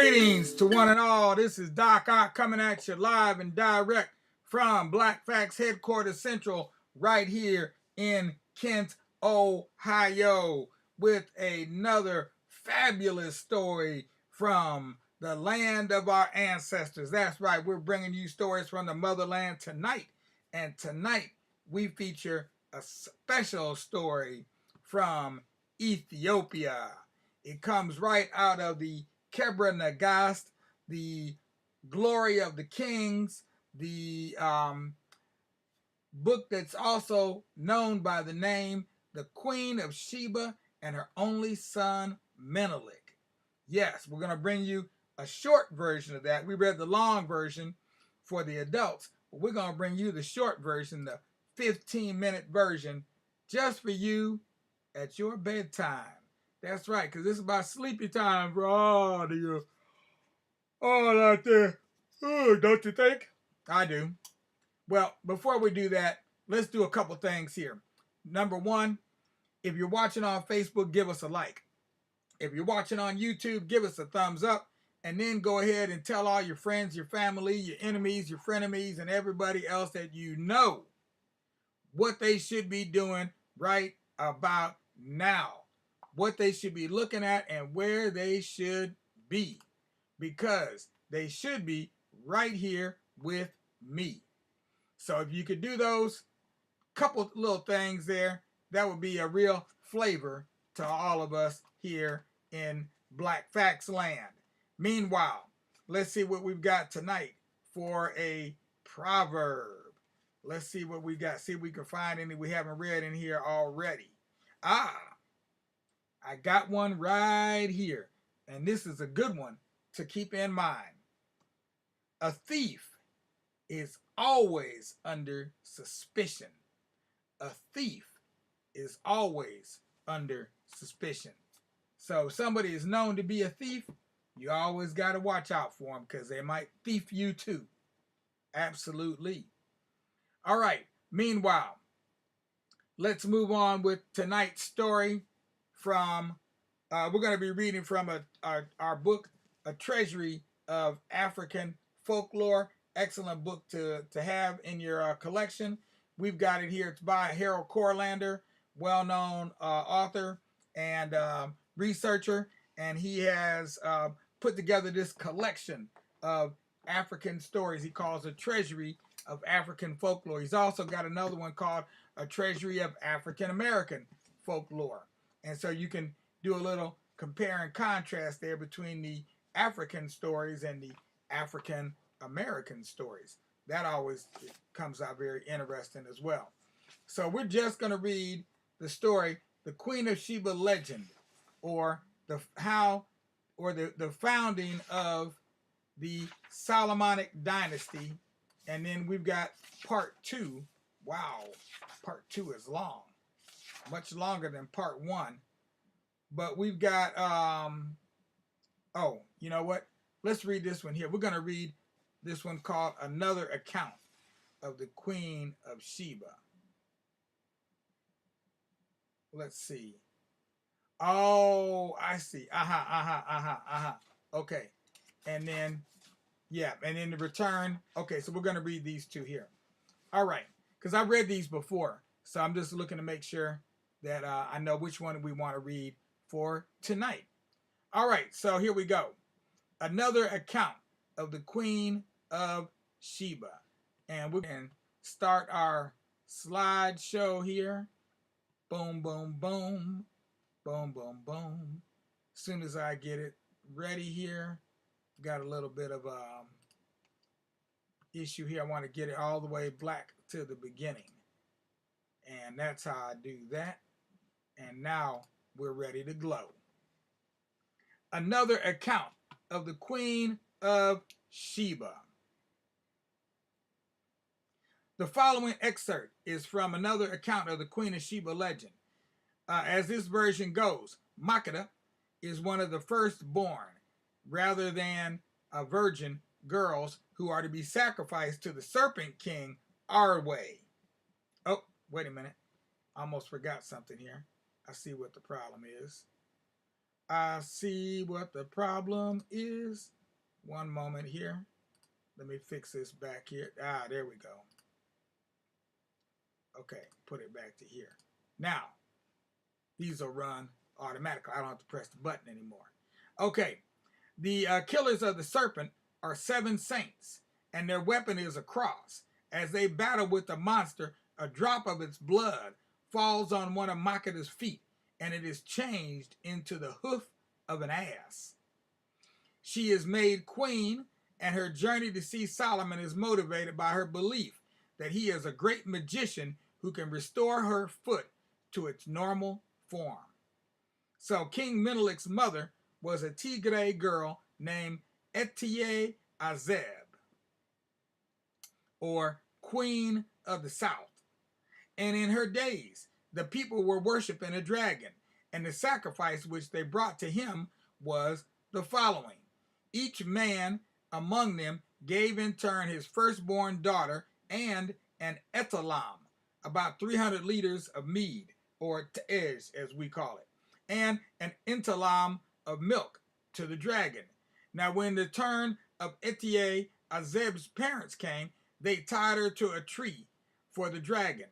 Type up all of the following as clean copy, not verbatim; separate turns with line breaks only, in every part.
Greetings to one and all. This is Doc Ock coming at you live and direct from Black Facts Headquarters Central right here in Kent, Ohio, with another fabulous story from the land of our ancestors. That's right, we're bringing you stories from the motherland tonight. And tonight we feature a special story from Ethiopia. It comes right out of the Kebra Nagast, the Glory of the Kings, the book that's also known by the name The Queen of Sheba and Her Only Son Menyelek. Yes, we're going to bring you a short version of that. We read the long version for the adults, but we're going to bring you the short version, the 15-minute version, just for you at your bedtime. That's right, because this is about sleepy time for all of you all out there. Oh, don't you think? I do. Well, before we do that, let's do a couple things here. Number one, if you're watching on Facebook, give us a like. If you're watching on YouTube, give us a thumbs up. And then go ahead and tell all your friends, your family, your enemies, your frenemies, and everybody else that you know what they should be doing right about now. What they should be looking at and where they should be, because they should be right here with me. So if you could do those couple little things there, that would be a real flavor to all of us here in Black Facts Land. Meanwhile, let's see what we've got tonight for a proverb. Let's see what we got. See if we can find any we haven't read in here already. I got one right here, and this is a good one to keep in mind. A thief is always under suspicion. A thief is always under suspicion. So if somebody is known to be a thief, you always got to watch out for them, because they might thief you too. Absolutely. All right. Meanwhile, let's move on with tonight's story from, we're going to be reading from our book, A Treasury of African Folklore. Excellent book to have in your collection. We've got it here. It's by Harold Corlander, well-known author and researcher, and he has put together this collection of African stories he calls A Treasury of African Folklore. He's also got another one called A Treasury of African American Folklore. And so you can do a little compare and contrast there between the African stories and the African American stories. That always comes out very interesting as well. So we're just going to read the story, the Queen of Sheba legend, or the founding of the Solomonic dynasty. And then we've got part 2. Wow, part 2 is long. Much longer than part 1. But we've got, oh, you know what? Let's read this one here. We're going to read this one called Another Account of the Queen of Sheba. Let's see. Oh, I see. Okay. And then, yeah, and in the return. Okay, so we're going to read these two here. All right, because I read these before, so I'm just looking to make sure that I know which one we want to read for tonight. All right, so here we go. Another account of the Queen of Sheba. And we can start our slideshow here. Boom, boom, boom. Boom, boom, boom. As soon as I get it ready here, got a little bit of issue here. I want to get it all the way black to the beginning. And that's how I do that. And now we're ready to glow. Another account of the Queen of Sheba. The following excerpt is from another account of the Queen of Sheba legend. As this version goes, Makeda is one of the firstborn, rather than a virgin girls who are to be sacrificed to the serpent king Arwe. Oh, wait a minute. I almost forgot something here. I see what the problem is. I see what the problem is. One moment here. Let me fix this back here. Ah, there we go. Okay, put it back to here. Now, these will run automatically. I don't have to press the button anymore. Okay, the killers of the serpent are 7 saints, and their weapon is a cross. As they battle with the monster, a drop of its blood falls on one of Makata's feet, and it is changed into the hoof of an ass. She is made queen, and her journey to see Solomon is motivated by her belief that he is a great magician who can restore her foot to its normal form. So King Menyelek's mother was a Tigray girl named Etiye Azeb, or Queen of the South. And in her days, the people were worshiping a dragon, and the sacrifice which they brought to him was the following. Each man among them gave in turn his firstborn daughter and an etalam, about 300 liters of mead, or te'ej as we call it, and an entalam of milk to the dragon. Now when the turn of Etiye Azeb's parents came, they tied her to a tree for the dragon,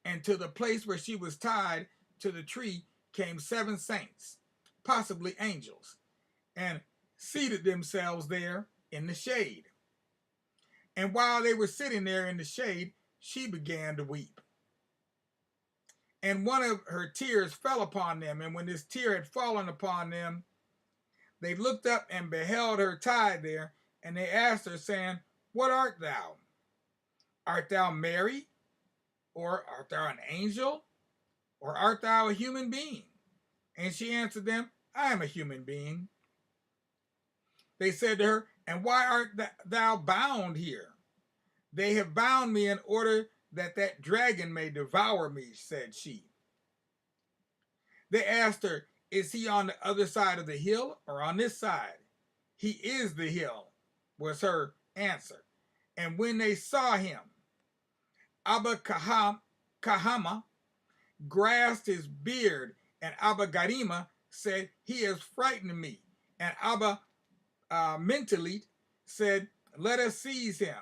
and to the place where she was tied to the tree came 7 saints, possibly angels, and seated themselves there in the shade. And while they were sitting there in the shade, she began to weep. And one of her tears fell upon them, and when this tear had fallen upon them, they looked up and beheld her tied there, and they asked her, saying, What art thou? Art thou Mary? Or art thou an angel? Or art thou a human being? And she answered them, I am a human being. They said to her, And why art thou bound here? They have bound me in order that dragon may devour me, said she. They asked her, Is he on the other side of the hill or on this side? He is the hill, was her answer. And when they saw him, Abba Kahama grasped his beard, and Abba Garima said, He has frightened me. And Abba Menyelek said, Let us seize him.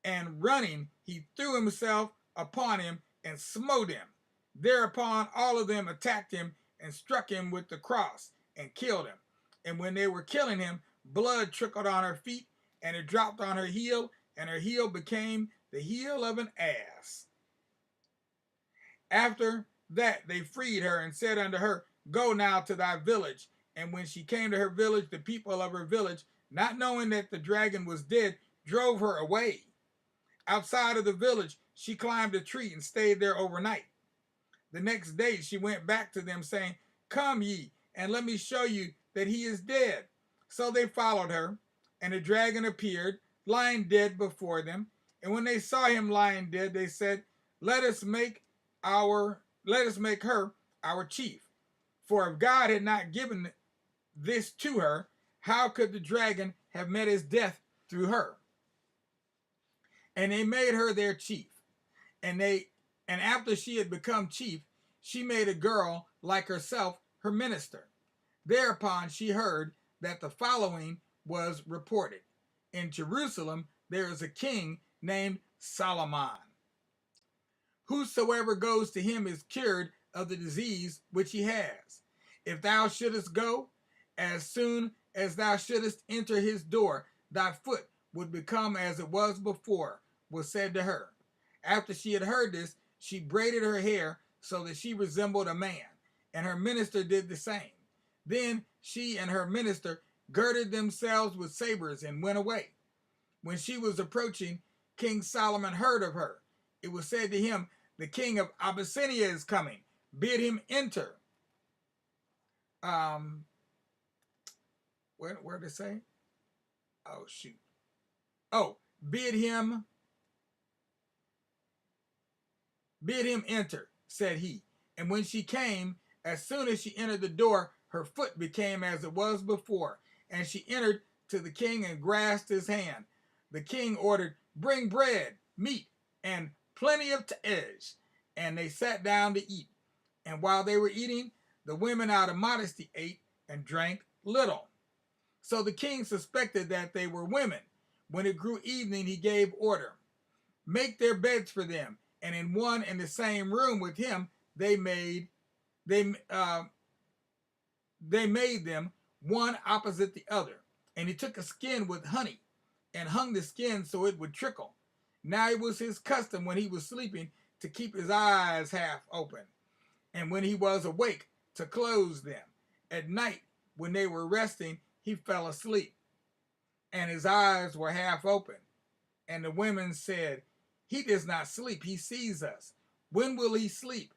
And running, he threw himself upon him and smote him. Thereupon all of them attacked him and struck him with the cross and killed him. And when they were killing him, blood trickled on her feet, and it dropped on her heel, and her heel became the heel of an ass. After that they freed her and said unto her, Go now to thy village. And when she came to her village, the people of her village, not knowing that the dragon was dead, drove her away. Outside of the village, she climbed a tree and stayed there overnight. The next day she went back to them, saying, Come ye, and let me show you that he is dead. So they followed her, and the dragon appeared, lying dead before them. And when they saw him lying dead, they said, Let us make her our chief. For if God had not given this to her, how could the dragon have met his death through her? And they made her their chief. And after she had become chief, she made a girl like herself her minister. Thereupon she heard that the following was reported. In Jerusalem there is a king named Solomon. Whosoever goes to him is cured of the disease which he has. If thou shouldest go, as soon as thou shouldest enter his door, thy foot would become as it was before, was said to her. After she had heard this, she braided her hair so that she resembled a man, and her minister did the same. Then she and her minister girded themselves with sabers and went away. When she was approaching, King Solomon heard of her. It was said to him, The king of Abyssinia is coming. Bid him enter. Where did it say? Oh, shoot. Oh, bid him enter, said he. And when she came, as soon as she entered the door, her foot became as it was before. And she entered to the king and grasped his hand. The king ordered, Bring bread, meat, and plenty of te'ej. And they sat down to eat. And while they were eating, the women out of modesty ate and drank little. So the king suspected that they were women. When it grew evening, he gave order, make their beds for them, and in one and the same room with him they made they them one opposite the other. And he took a skin with honey and hung the skin so it would trickle. Now it was his custom when he was sleeping to keep his eyes half open, and when he was awake to close them. At night, when they were resting, he fell asleep, and his eyes were half open. And the women said, he does not sleep, he sees us. When will he sleep?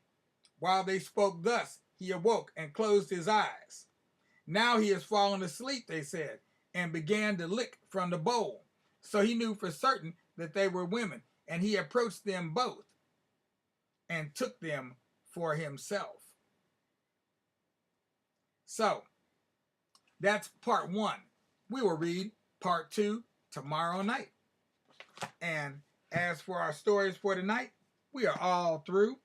While they spoke thus, he awoke and closed his eyes. Now he has fallen asleep, they said, and began to lick from the bowl. So he knew for certain that they were women, and he approached them both and took them for himself. So that's part one. We will read part two tomorrow night. And as for our stories for tonight, we are all through.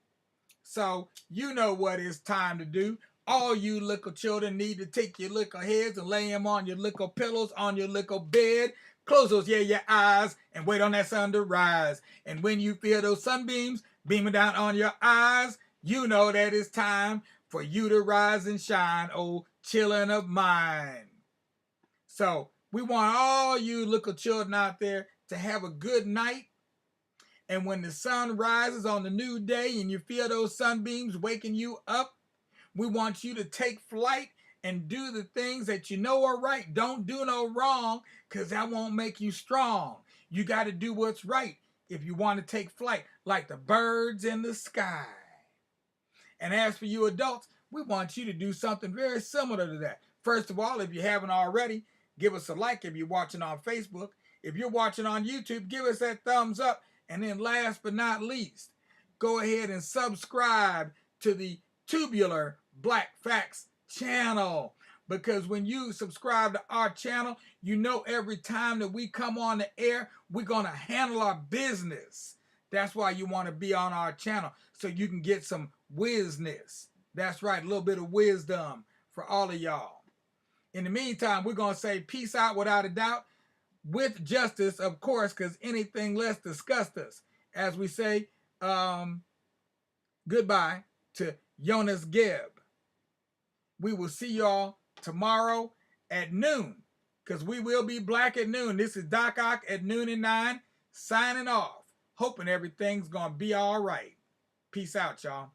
So you know what it's time to do. All you little children need to take your little heads and lay them on your little pillows, on your little bed. Close those your eyes and wait on that sun to rise. And when you feel those sunbeams beaming down on your eyes, you know that it's time for you to rise and shine, oh children of mine. So we want all you little children out there to have a good night. And when the sun rises on the new day and you feel those sunbeams waking you up, we want you to take flight and do the things that you know are right. Don't do no wrong, because that won't make you strong. You got to do what's right if you want to take flight, like the birds in the sky. And as for you adults, we want you to do something very similar to that. First of all, if you haven't already, give us a like if you're watching on Facebook. If you're watching on YouTube, give us that thumbs up. And then last but not least, go ahead and subscribe to the Tubular Black Facts channel. Because when you subscribe to our channel, you know every time that we come on the air, we're going to handle our business. That's why you want to be on our channel, so you can get some wisness. That's right, a little bit of wisdom for all of y'all. In the meantime, we're going to say peace out without a doubt, with justice, of course, because anything less disgusts us. As we say, goodbye to Jonas Geb. We will see y'all tomorrow at noon, because we will be black at noon. This is Doc Ock at noon and 9, signing off, hoping everything's going to be all right. Peace out, y'all.